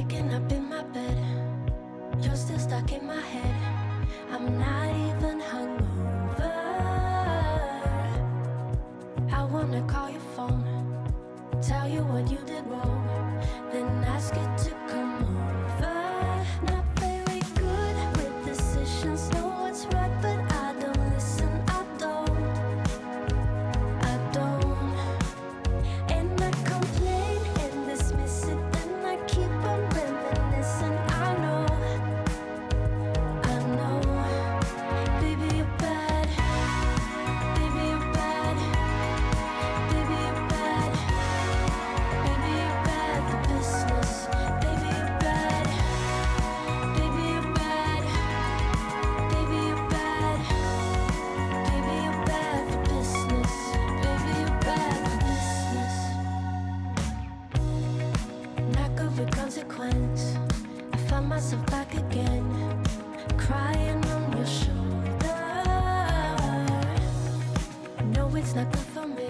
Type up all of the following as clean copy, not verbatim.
waking up in my bed, you're still stuck in my head. I'm not even hungover. I wanna call your phone, tell you what you did wrong, then ask you to come over. Not very good with decisions, know what's right, but I don't listen. I don't. And I complain and dismiss it, then I keep on reminiscing. I know, baby you're bad, baby you're bad, baby you're bad, baby you're bad for business, baby you're bad, baby you're bad, baby you're bad, baby you're bad for business, baby you're bad for business. Not good with consequence. I find myself back again, crying on your shoulder. No, it's not good for me,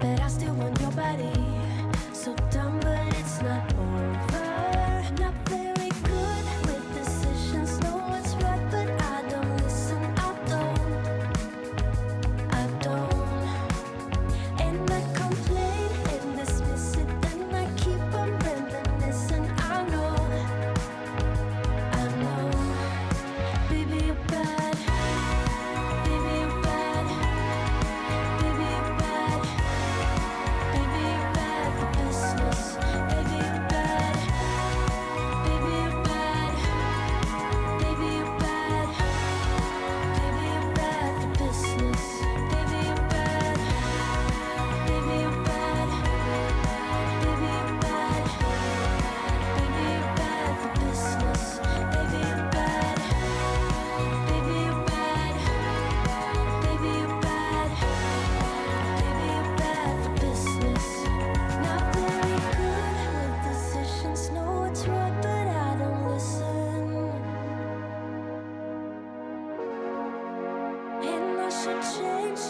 but I still want your body. So dumb, but it's not over. Not very good with decisions, know what's right, but I don't listen. I don't. And I complain and dismiss it, then I keep on reminiscing. I know, baby you're bad, baby you're bad, baby you're bad, baby you're bad for business, baby you're bad, baby you're bad, baby you're bad, baby you're bad for business, baby you're bad, baby you're bad, baby you're bad, baby you're bad for business, baby you're bad, baby you're bad, baby you're bad, baby you're bad for business. Not very good with decisions, know what's right, but I don't listen. And I should change.